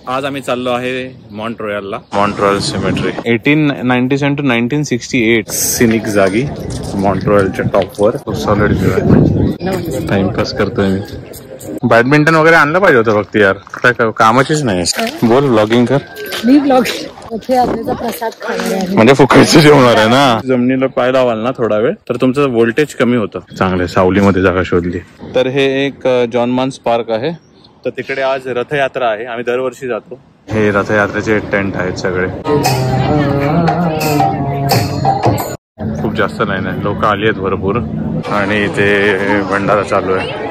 आज आम्ही चाललो आहे मॉन्ट्रोयलला. मॉन्ट्रोयल सिमेट्री 1897 to 1968 सिनिक जागी मॉन्ट्रोयलच्या टॉपवर. सॉलिड व्ह्यू आहे. टाइमपास करतोय मी. बॅडमिंटन वगैरे आणलं पाहिजे होतं फक्त यार, काय कामाचीच नाही. बोल व्लॉगिंग कर. मी व्लॉगिंग प्रसाद म्हणजे फुकटचं जेवणार आहे ना. जमिनीला पाय लावाल ना थोडा वेळ तर तुमचं व्होल्टेज कमी होतं. चांगले सावलीमध्ये जागा शोधली. तर हे एक जॉन मान्स पार्क आहे. तर तिकडे आज रथयात्रा आहे. आम्ही दरवर्षी जातो. हे रथयात्रेचे टेंट आहेत सगळे. खूप जास्त नाही, लोक आली आहेत भरपूर आणि इथे भंडारा चालू आहे.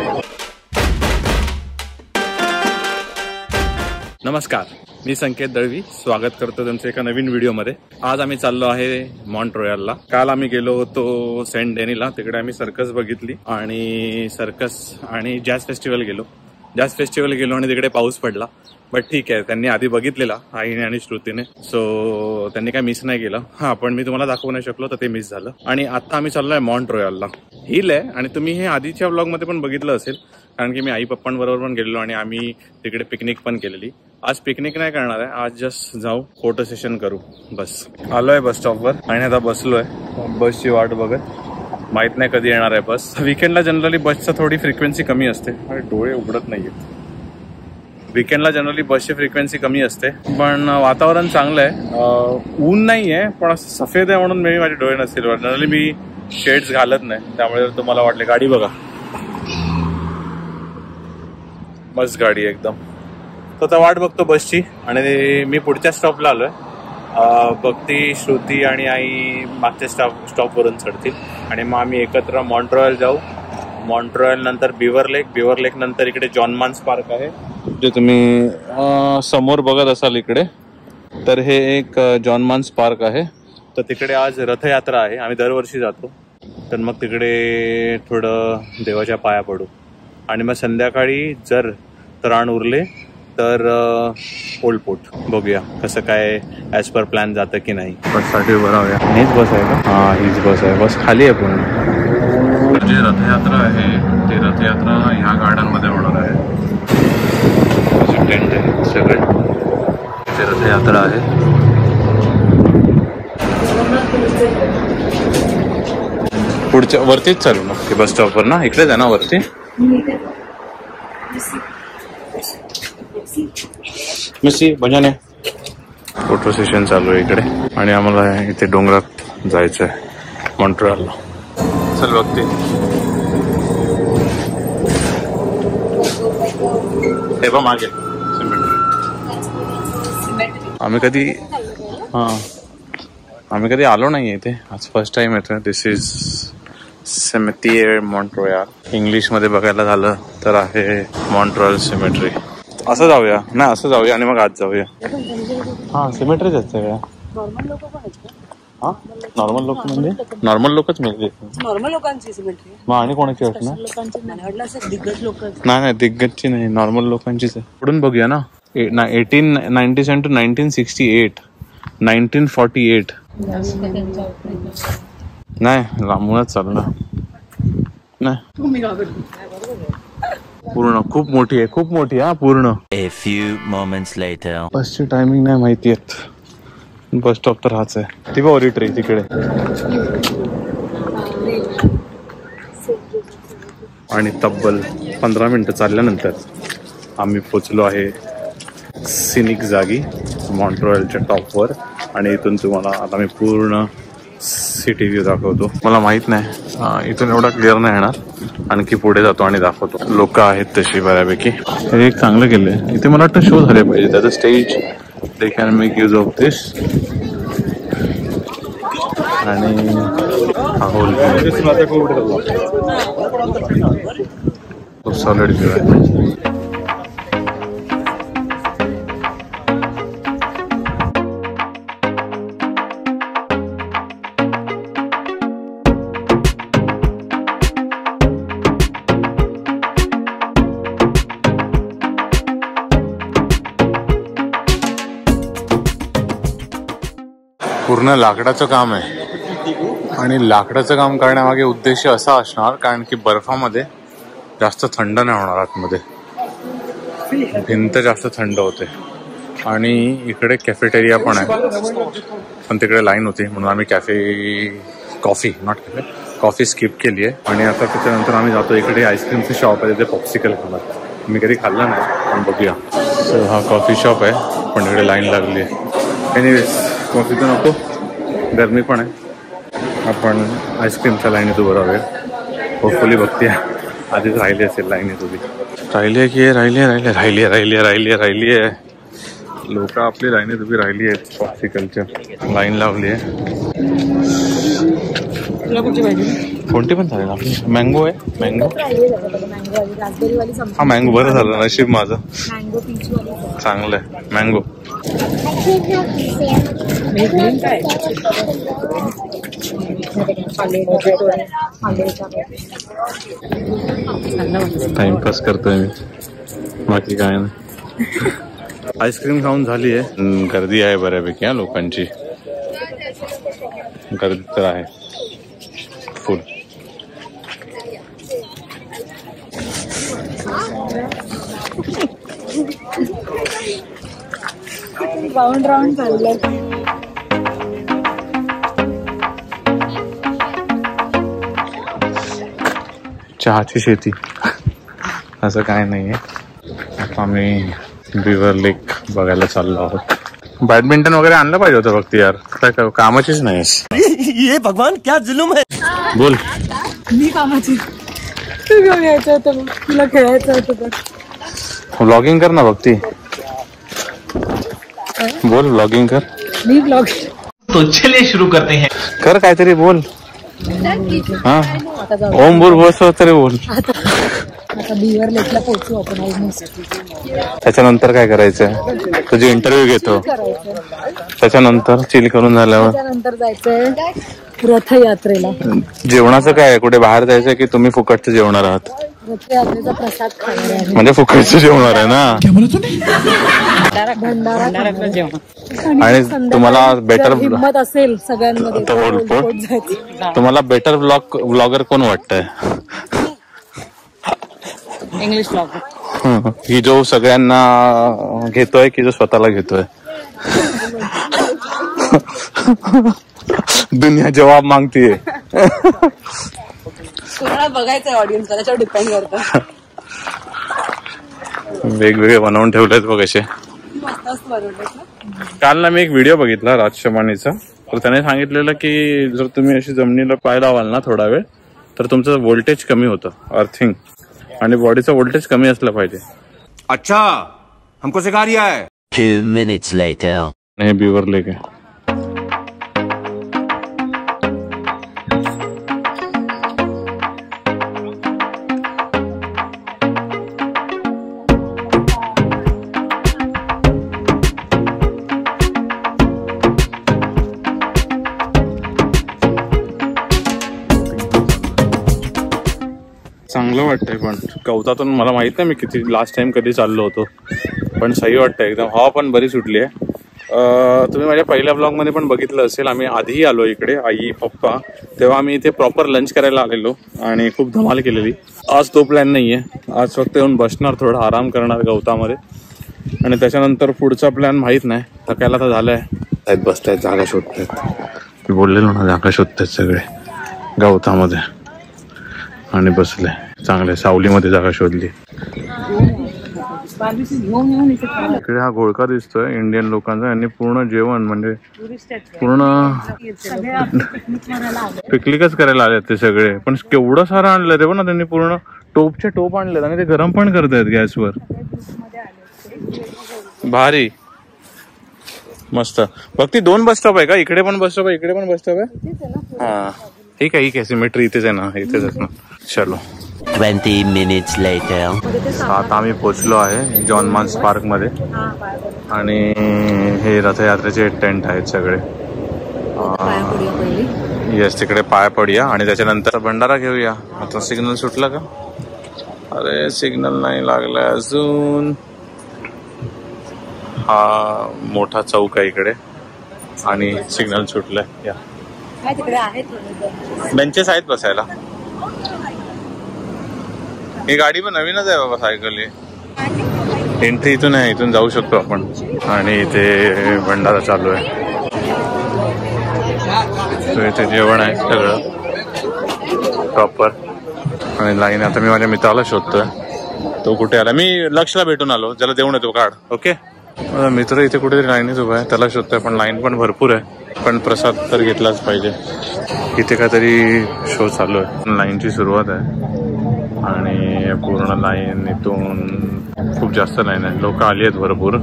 नमस्कार, मी संकेत दळवी स्वागत करतो तुमचं एका नवीन व्हिडिओमध्ये. आज आम्ही चाललो आहे मॉन्ट्रोयलला. काल आम्ही गेलो होतो सेंट डेनीला. तिकडे आम्ही सर्कस बघितली आणि जॅझ फेस्टिवल गेलो आणि तिकडे पाऊस पडला. बट ठीक आहे, त्यांनी आधी बघितलेला आईने आणि श्रुतीने, सो त्यांनी काय मिस नाही केलं. हा, पण मी तुम्हाला दाखवू नाही शकलो तर ते मिस झालं. आणि आता आम्ही चाललोय मॉन्ट्रोयलला. हिल आहे आणि तुम्ही हे आधीच्या व्लॉगमध्ये पण बघितलं असेल, कारण की मी आई पप्पांबरोबर पण गेलेलो आणि आम्ही तिकडे पिकनिक पण केलेली. आज पिकनिक नाही करणार आहे, आज जस्ट जाऊ फोटो सेशन करू बस. आलोय बस स्टॉपवर आणि आता बसलोय बसची वाट बघत. माहित नाही कधी येणार आहे बस. वीकेंडला जनरली बसचं थोडी फ्रिक्वेन्सी कमी असते. डोळे उघडत नाहीये. वीकेंडला जनरली बसची फ्रिक्वेन्सी कमी असते, पण वातावरण चांगलं आहे. ऊन नाही आहे, पण असं सफेद आहे म्हणून मी माझे डोळे नसतील. जनरली मी शेड्स घालत नाही, त्यामुळे तुम्हाला वाटले. गाडी बघा, मस्त गाडी एकदम. तर आता वाट बघतो बसची आणि मी पुढच्या स्टॉपला आलोय. भक्ती, श्रुती आणि आई मागच्या स्टॉपवरून चढतील आणि मग आम्ही एकत्र मॉन्ट्रोयल जाऊ. मॉन्ट्रोयल नंतर बिवर लेक नंतर इकडे जॉन मान्स पार्क आहे जे तुम्ही समोर बघत असाल इकडे. तर हे एक जॉन मान्स पार्क आहे. तर तिकडे आज रथयात्रा आहे. आम्ही दरवर्षी जातो. तर मग तिकडे थोडं देवाच्या पाया पडू आणि मग संध्याकाळी जर त्राण उरले तर ओल्ड पोर्ट बघूया कसं काय ॲज पर प्लॅन जातं की नाही. बससाठी उभं राहूया. हीच बस आहे का? हां, हीच बस आहे. बस खाली आहे पूर्ण. जी रथयात्रा आहे ती रथयात्रा ह्या गार्डनमध्ये होणार आहे. टेंट आहे सगळे. ती रथयात्रा आहे. पुढच्या वरतीच चालू ना बस स्टॉपवर ना. इकडेच आहे ना वरती. मिसी बजाने. फोटो सेशन चालू आहे इकडे आणि आम्हाला इथे डोंगरात जायचं आहे मॉन्ट्रोयलला. चल बघते. हे बघ मागे आम्ही कधी आलो नाही इथे. आज फर्स्ट टाइम येतोय. दिस इज सिमेट्री मॉन्ट्रोयल. इंग्लिश मध्ये बघायला झालं तर आहे मॉन्ट्रोयल सिमेट्री. असं जाऊया ना, असं जाऊया आणि मग आज जाऊया. हा, सिमेट्रीच असते का? हा, नॉर्मल लोक म्हणजे नॉर्मल लोकच मिळते. नॉर्मल लोकांची सिमेट्री मग आणि कोणाची असणार? दिग्गज लोक नाही, दिग्गजची नाही, नॉर्मल लोकांचीच आहे. पुढून बघूया ना. 1897 to 1968 1948. नाही, लांबूनच चाललं नाही. पूर्ण खूप मोठी आहे हा पूर्ण. A few moments later. बसची टायमिंग नाही माहिती आहेत. बस स्टॉप तर हाच आहे. ती बघ ट्री तिकडे. आणि तब्बल 15 मिनिटं चालल्यानंतर आम्ही पोचलो आहे सिनिक जागी मॉन्ट्रोयलच्या टॉपवर. आणि इथून तुम्हाला आता मी पूर्ण सिटी व्ह्यू दाखवतो. मला माहित नाही इथून एवढा क्लिअर नाही येणार. आणखी पुढे जातो आणि दाखवतो. लोक आहेत तशी बऱ्यापैकी. हे एक चांगलं केलंय इथे. मला वाटतं शो झाले पाहिजे. त्याचं stage they can make use of this. आणि खूप सॉलिड व्ह्यू आहे. पूर्ण लाकडाचं काम आहे आणि लाकडाचं काम करण्यामागे उद्देश असा असणार कारण की बर्फामध्ये जास्त थंड नाही होणार आतमध्ये. भिंत जास्त थंड होते आणि इकडे कॅफेटेरिया पण आहे, पण तिकडे लाईन होती म्हणून आम्ही कॉफी स्किप केली आहे. आणि आता त्याच्यानंतर आम्ही जातो इकडे आईस्क्रीमचं शॉप आहे, तिथे पॉप्सिकल खाणार. मी कधी खाल्लं नाही पण बघूया. सो हा कॉफी शॉप आहे, पण इकडे लाईन लागली आहे. एनिवेज कॉफी तर नको, गरमी पण आहे. आपण आईस्क्रीमच्या लाईनीत उभं राहूया. होपफुली बघते आधीच राहिली असेल लाईनीत उभी. राहिली आहे की राहिली आहे. लोक आपली लाईनीत उभी राहिली आहेत. पॉप्सिकलच्या लाईन लावली आहे. कोणती पण चालेल आपली. मँगो आहे, मँगो. हा मँगो बरं झालं, नशीब माझं चांगलं आहे. मँगो टाइमपास करतोय मी, बाकी काय नाही. आईस्क्रीम खाऊन झाली आहे. गर्दी आहे बऱ्यापैकी. हा लोकांची गर्दी तर आहे फुल. राऊंड राऊंड चाललंय. चहाची शेती असं काय नाहीये. आता आम्ही बिवर लेक बघायला चाललो आहोत. बॅडमिंटन वगैरे आणलं पाहिजे होतं फक्त यार, काय कामाचीच नाही. ये भगवान क्या जुलूम है. बोल. मी कामाची, तू घेऊन यायचं होतं, तुला खेळायचं होतं तर व्लॉगिंग कर ना भक्ती. बोल व्लॉगिंग कर. मी ब्लॉग. तो चलिए शुरू करते हैं. कर काहीतरी बोल. हा ओम बोल, बस तरी बोल. आता बिवर लेकला पोहोचू आपण ऑलमोस्ट. त्याच्यानंतर काय करायचंय? तुझी इंटरव्ह्यू घेतो, त्याच्यानंतर चिल करून झाल्यावर त्याच्यानंतर जायचंय रथयात्रेला. जेवणाचं काय? कुठे बाहेर जायचंय की तुम्ही फुकटचं जेवणार आहात? रथयात्रेचा प्रसाद खाणार आहे. म्हणजे फुकटचं जेवणार आहे ना. भंडारा जेवण. आणि तुम्हाला बेटर हिंमत असेल सगळ्यांमध्ये, तुम्हाला बेटर ब्लॉगर कोण वाटतंय? English blogger. ही जो सगळ्यांना घेतोय की जो स्वतःला घेतोय? दुनिया जवाब मागतीये. कोणाला बघायचंय ऑडियन्स, त्याच्यावर डिपेंड करतं. वेगवेगळे बनवून ठेवलेत बघ असे. काल ना मी एक व्हिडिओ बघितला राज शमानीचा, तर त्याने सांगितलेलं की जर तुम्ही अशी जमिनीला पाय लावाल ना थोडा वेळ, तर तुमचं व्होल्टेज कमी होतं, अर्थिंग, आणि बॉडीचं व्होल्टेज कमी असलं पाहिजे. अच्छा, हमको सिखा रिया है. 2 minutes later. हे बिवर लेक आहे. चांगलं वाटतंय, पण कवतातून मला माहित नाही मी किती लास्ट टाइम कधी चाललो होतो, पण सही वाटतंय एकदम. हवा पण बरी सुटली आहे. तुम्ही माझ्या पहिल्या ब्लॉगमध्ये पण बघितलं असेल, आम्ही आधीही आलो इकडे, आई पप्पा, तेव्हा आम्ही इथे प्रॉपर लंच करायला आलेलो आणि खूप धमाल केलेली. आज तो प्लॅन नाही आहे. आज फक्त येऊन बसणार, थोडा आराम करणार गवतामध्ये, आणि त्याच्यानंतर पुढचा प्लॅन माहीत नाही. थकायला तर झालंय. बसतायत, जागा शोधतायत. मी बोललेलो ना, जागा शोधतायत सगळे गवतामध्ये, आणि बसले चांगले सावलीमध्ये जागा शोधली. इकडे हा घोळका दिसतोय इंडियन लोकांचा. यांनी पूर्ण जेवण म्हणजे पूर्ण पिकनिकच करायला आले ते सगळे, पण केवढं सारं आणलं ते पण ना त्यांनी. पूर्ण टोपचे टोप आणलेत आणि ते गरम पण करतायत गॅसवर. भारी, मस्त. फक्त 2 बस स्टॉप आहे का? इकडे पण बस स्टॉप आहे, इकडे पण बस स्टॉप आहे. हा ठीक आहे, सिमेट्री इथेच आहे ना, इथेच ना. चलो. 20 minutes later. आता आम्ही पोचलो आहे जॉन मान्स पार्क मध्ये, आणि हे रथयात्रेचे टेंट आहेत सगळे. येस, तिकडे पाया पडूया आणि त्याच्यानंतर भंडारा घेऊया. आता सिग्नल सुटला का? अरे सिग्नल नाही लागला अजून. हा मोठा चौक आहे इकडे आणि सिग्नल सुटलाय. या तिकडे आहेत बेंचेस आहेत बसायला. ही गाडी पण नवीनच आहे बाबा, सायकल. एंट्री इथून आहे, इथून जाऊ शकतो आपण. आणि इथे भंडारा चालू आहे. तर इथे जेवण आहे सगळं प्रॉपर. आणि लाईन आता मी माझ्या मित्राला शोधतोय, तो कुठे आला. मी लक्षला भेटून आलो, ज्याला देऊन येतो कार्ड. ओके, माझा मित्र इथे कुठेतरी लाईनीच उभा आहे, त्याला शोधतोय. पण लाईन पण भरपूर आहे, पण प्रसाद तर घेतलाच पाहिजे. इथे काहीतरी शो चालू आहे. लाईनची सुरुवात आहे आणि पूर्ण लाईन इथून खूप जास्त लाईन आहे. लोक आली आहेत भरपूर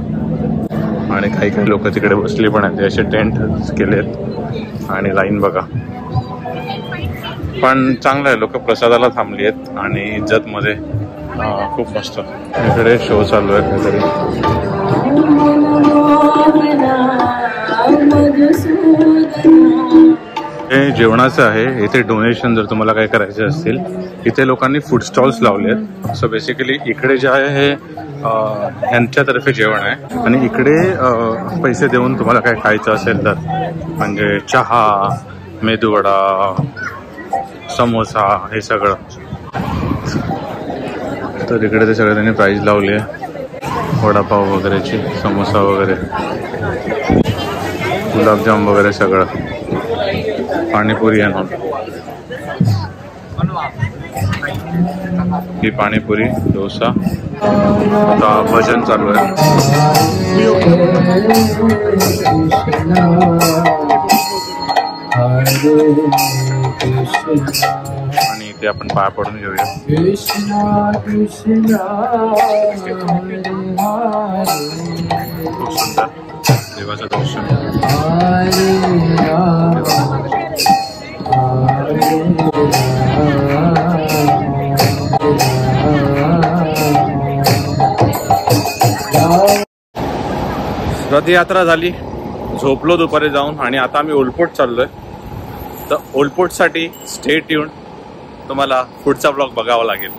आणि काही काही लोक तिकडे बसली पण आहेत. असे टेंट केलेत आणि लाईन बघा. पण चांगलं आहे, लोक प्रसादाला थांबली आहेत आणि इज्जतमध्ये. खूप मस्त. इकडे शो चालू आहे काहीतरी. हे जेवणाचं आहे. इथे डोनेशन जर तुम्हाला काय करायचे असतील, इथे लोकांनी फूड स्टॉल्स लावले आहेत. सो बेसिकली इकडे जे आहे हे ह्यांच्यातर्फे जेवण आहे आणि इकडे पैसे देऊन तुम्हाला काय खायचं असेल तर, म्हणजे चहा, मेदूवडा, समोसा, हे सगळं. तर इकडे ते सगळं त्यांनी प्राईज लावली आहे. वडापाव वगैरेची, समोसा वगैरे, गुलाबजाम वगैरे सगळं, पाणीपुरी आणून. ही पाणीपुरी, डोसा. आता भजन चालू आहे. आणि इथे आपण पाया पडून घेऊया. खूप सुंदर देवाचं दर्शन. रथयात्रा झाली, झोपलो दुपारी जाऊन आणि आता आम्ही ओलपोट चाललोय. तर ओलपोटसाठी स्टे ट्यून, तुम्हाला पुढचा ब्लॉग बघावा लागेल.